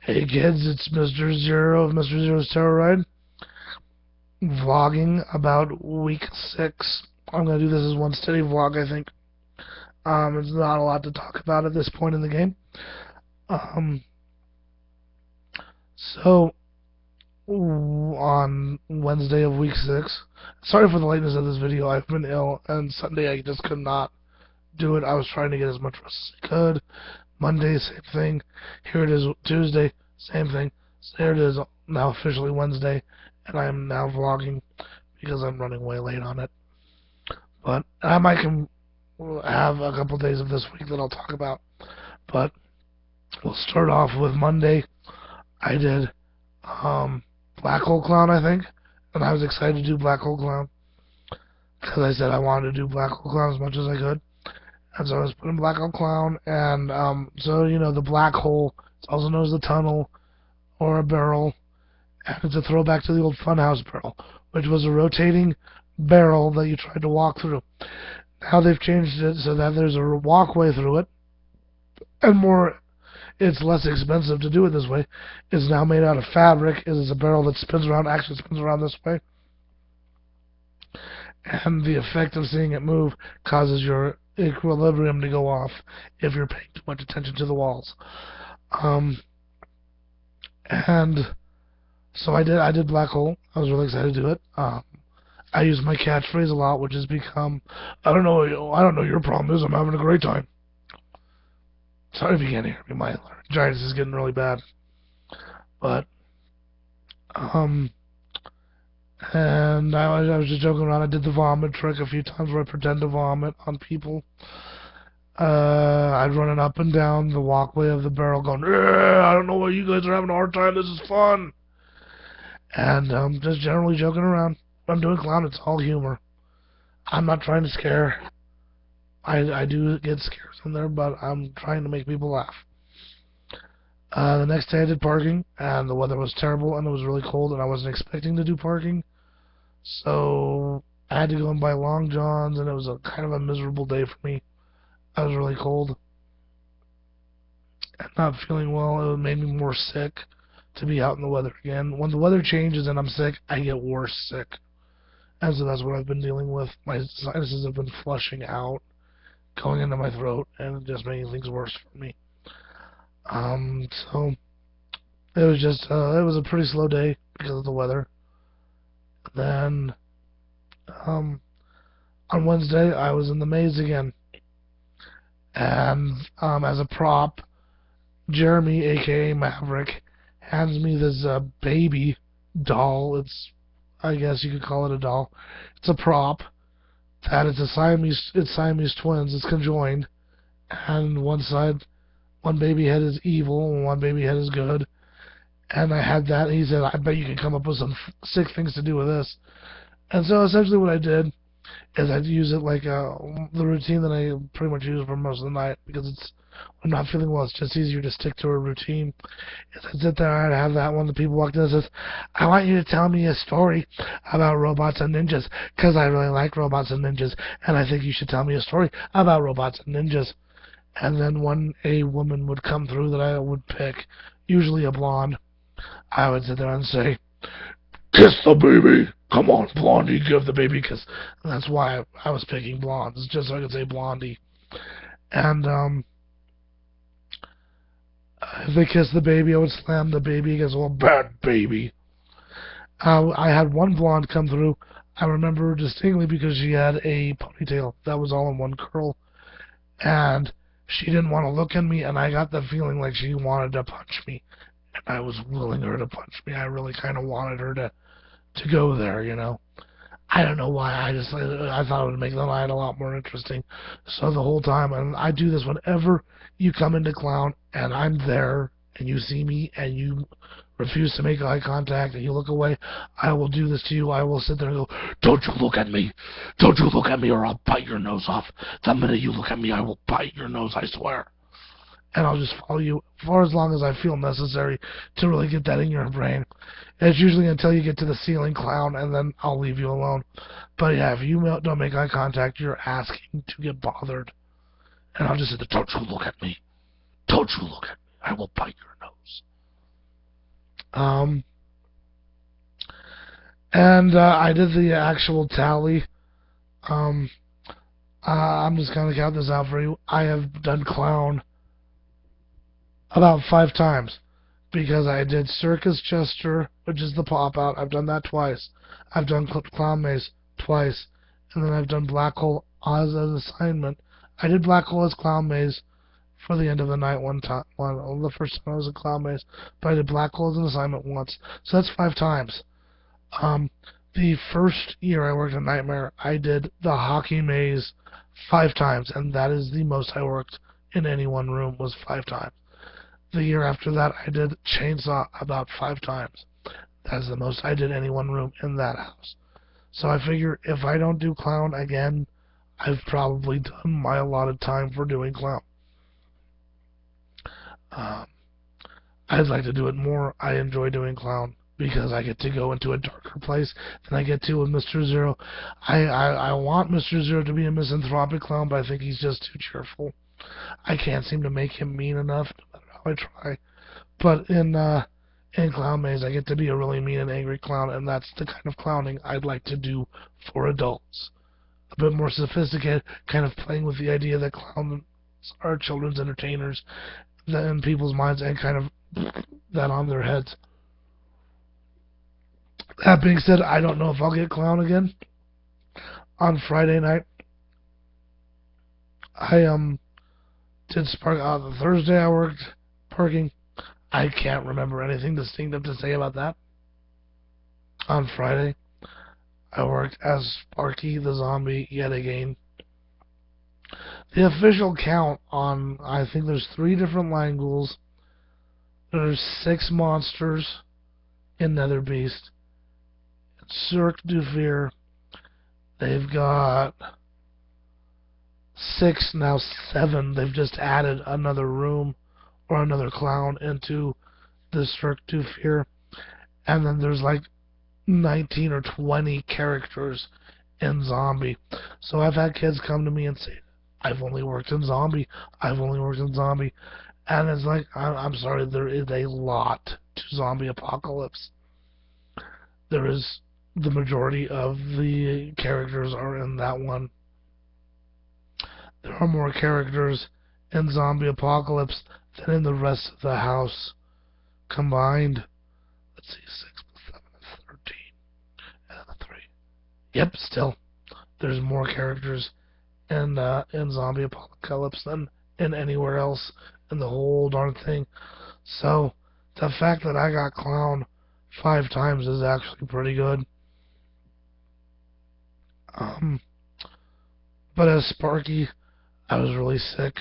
Hey kids, it's Mr. Zero of Mr. Zero's Terror Ride, vlogging about week 6. I'm going to do this as one steady vlog, I think. There's not a lot to talk about at this point in the game. So, on Wednesday of week 6, sorry for the lateness of this video, I've been ill, and Sunday I just could not do it. I was trying to get as much rest as I could. Monday, same thing. Here it is, Tuesday, same thing. So here it is, now officially Wednesday, and I'm now vlogging because I'm running way late on it. But I might have a couple days of this week that I'll talk about. But we'll start off with Monday. I did Black Hole Clown, I think, and I was excited to do Black Hole Clown because I said I wanted to do Black Hole Clown as much as I could. And so I was putting Black Hole Clown, and so, you know, the black hole, it's also known as the tunnel, or a barrel, and it's a throwback to the old Funhouse barrel, which was a rotating barrel that you tried to walk through. Now they've changed it so that there's a walkway through it, and it's less expensive to do it this way. It's now made out of fabric. It is a barrel that actually spins around this way. And the effect of seeing it move causes your equilibrium to go off if you're paying too much attention to the walls. And so I did Black Hole. I was really excited to do it. I use my catchphrase a lot, which has become, I don't know what your problem is, I'm having a great time. Sorry if you can't hear me, my laryngitis is getting really bad. But, and I was just joking around. I did the vomit trick a few times where I pretend to vomit on people. I'd run up and down the walkway of the barrel going, I don't know why you guys are having a hard time, this is fun. And just generally joking around. I'm doing clown, it's all humor. I'm not trying to scare. I do get scares in there, but I'm trying to make people laugh. The next day I did parking, and the weather was terrible, and it was really cold, and I wasn't expecting to do parking. So I had to go and buy Long Johns, and it was kind of a miserable day for me. I was really cold and not feeling well. It made me more sick to be out in the weather again. When the weather changes and I'm sick, I get worse sick. And so that's what I've been dealing with. My sinuses have been flushing out, going into my throat, and just making things worse for me. So it was just it was a pretty slow day because of the weather. Then on Wednesday I was in the maze again, and as a prop, Jeremy, aka Maverick, hands me this baby doll. I guess you could call it a doll. It's a prop. That it's Siamese twins. It's conjoined, and one baby head is evil and one baby head is good. And I had that. And he said, "I bet you can come up with some sick things to do with this." And so essentially, what I did is I'd use it like the routine that I pretty much use for most of the night, because when I'm not feeling well, it's just easier to stick to a routine. Is I'd sit there and I'd have that one. The people walked in and says, "I want you to tell me a story about robots and ninjas, because I really like robots and ninjas, and I think you should tell me a story about robots and ninjas." And then when a woman would come through that I would pick, usually a blonde, I would sit there and say, "Kiss the baby. Come on, Blondie, give the baby a kiss." And that's why I was picking blondes, just so I could say Blondie. And if they kissed the baby, I would slam the baby against a bad baby. I had one blonde come through. I remember distinctly because she had a ponytail that was all in one curl. And she didn't want to look at me, and I got the feeling like she wanted to punch me. And I was willing her to punch me. I really kind of wanted her to go there, you know. I don't know why. I thought it would make the night a lot more interesting. So the whole time, and I do this whenever you come into clown and I'm there and you see me and you refuse to make eye contact and you look away, I will do this to you. I will sit there and go, "Don't you look at me. Don't you look at me, or I'll bite your nose off. The minute you look at me, I will bite your nose, I swear." And I'll just follow you for as long as I feel necessary to really get that in your brain. It's usually until you get to the ceiling, clown, and then I'll leave you alone. But yeah, if you don't make eye contact, you're asking to get bothered. And I'll just say, "Don't you look at me. Don't you look at me. I will bite your nose." Um, and I did the actual tally. Um, I'm just gonna count this out for you. I have done clown about 5 times because I did Circus Chester, which is the pop out. I've done that twice. I've done Clown Maze twice, and then I've done Black Hole Oz as assignment. I did Black Hole as Clown Maze for the end of the night one time. The first time I was in Clown Maze, but I did Black Hole as an assignment once. So that's 5 times. Um, the first year I worked at Nightmare, I did the Hockey Maze 5 times, and that is the most I worked in any one room was 5 times. The year after that, I did Chainsaw about 5 times. That's the most I did any one room in that house. So I figure if I don't do Clown again, I've probably done my allotted time for doing Clown. Um, I'd like to do it more. I enjoy doing Clown because I get to go into a darker place than I get to with Mr. Zero. I want Mr. Zero to be a misanthropic clown, but I think he's just too cheerful. I can't seem to make him mean enough, no matter how I try. But in Clown Maze, I get to be a really mean and angry clown, and that's the kind of clowning I'd like to do for adults. A bit more sophisticated, kind of playing with the idea that clowns are children's entertainers in people's minds and kind of that on their heads. That being said, I don't know if I'll get clown again. On Friday night, I did Spark. The Thursday I worked parking. I can't remember anything distinctive to say about that. On Friday, I worked as Sparky the Zombie yet again. The official count on, I think there's 3 different line ghouls. There's 6 monsters in Nether Beast. Cirque du Fear. They've got 6, now 7. They've just added another room or another clown into the Cirque du Fear. And then there's like 19 or 20 characters in Zombie. So I've had kids come to me and say, I've only worked in Zombie. I've only worked in Zombie. And it's like, I'm sorry, there is a lot to Zombie Apocalypse. There is the majority of the characters are in that one. There are more characters in Zombie Apocalypse than in the rest of the house combined. Let's see, 6 plus 7 is 13. And then 3. Yep, still. There's more characters in Zombie Apocalypse than in anywhere else in the whole darn thing. So, the fact that I got clown 5 times is actually pretty good. But as Sparky, I was really sick.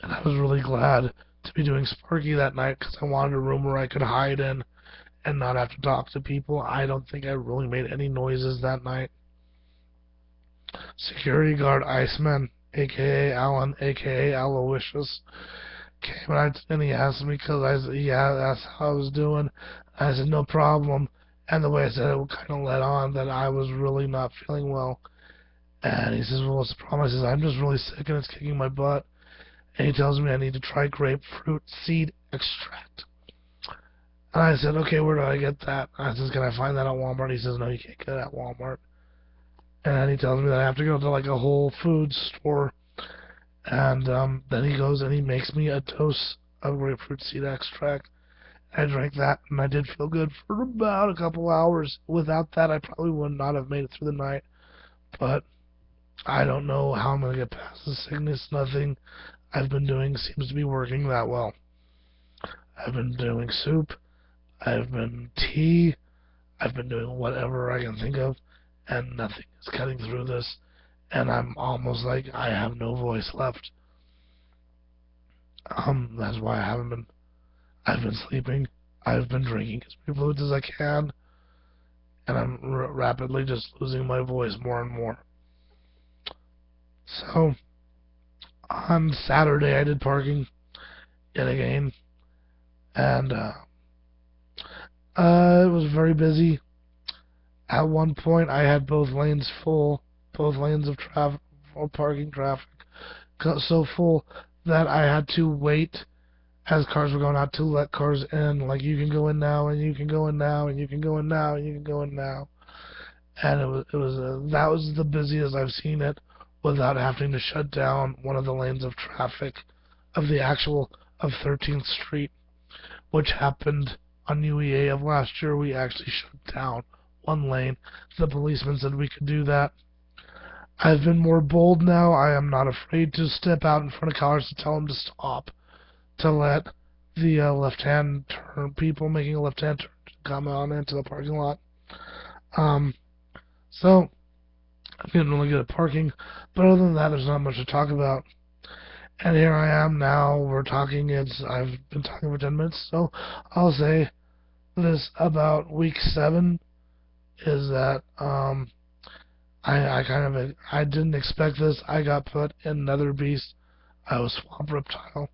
And I was really glad to be doing Sparky that night because I wanted a room where I could hide in and not have to talk to people. I don't think I really made any noises that night. Security guard Iceman, a.k.a. Alan, a.k.a. Aloysius, came and he asked me because he asked how I was doing. I said, no problem. And the way I said it kind of let on that I was really not feeling well. And he says, well, what's the problem? I says, I'm just really sick and it's kicking my butt. And he tells me I need to try grapefruit seed extract. And I said, okay, where do I get that? I says, can I find that at Walmart? He says, no, you can't get it at Walmart. And he tells me that I have to go to like a Whole Foods store. And then he goes and he makes me a dose of grapefruit seed extract. I drank that and I did feel good for about a couple hours. Without that, I probably would not have made it through the night. But I don't know how I'm going to get past the sickness. Nothing I've been doing seems to be working that well. I've been doing soup. I've been tea. I've been doing whatever I can think of. And nothing is cutting through this. And I'm almost like I have no voice left. That's why I haven't been. I've been sleeping. I've been drinking as many fluids as I can. And I'm rapidly just losing my voice more and more. So, on Saturday I did parking yet again. And it was very busy. At one point I had both lanes full. Both lanes of traffic, or parking traffic, so full that I had to wait as cars were going out to let cars in, like you can go in now, and you can go in now, and you can go in now, and you can go in now. And that was the busiest I've seen it without having to shut down one of the lanes of traffic of the actual of 13th Street, which happened on UEA of last year. We actually shut down one lane. The policeman said we could do that. I've been more bold now. I am not afraid to step out in front of cars to tell them to stop, to let the left-hand turn people making a left-hand turn come on into the parking lot. So I'm getting really good at parking, but other than that, there's not much to talk about. And here I am now. We're talking. I've been talking for 10 minutes, so I'll say this about week 7 is that I didn't expect this. I got put in Nether Beast. I was Swamp Reptile.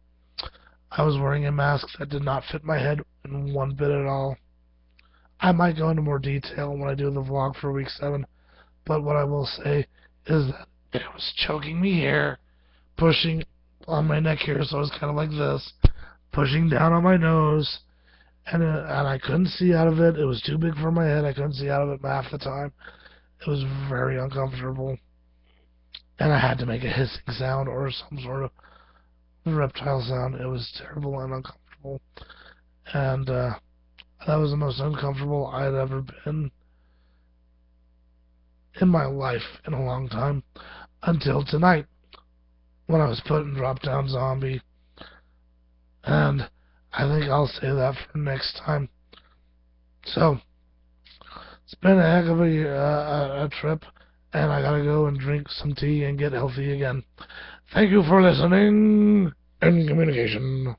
I was wearing a mask that did not fit my head in one bit at all. I might go into more detail when I do the vlog for week 7, but what I will say is that it was choking me here, pushing on my neck here, so it was kind of like this, pushing down on my nose, and I couldn't see out of it. It was too big for my head. I couldn't see out of it half the time. It was very uncomfortable, and I had to make a hissing sound or some sort of reptile sound. It was terrible and uncomfortable, and that was the most uncomfortable I had ever been in my life in a long time, until tonight, when I was put in Drop Down Zombie. And I think I'll say that for next time. So, it's been a heck of a trip, and I gotta go and drink some tea and get healthy again. Thank you for listening and communication.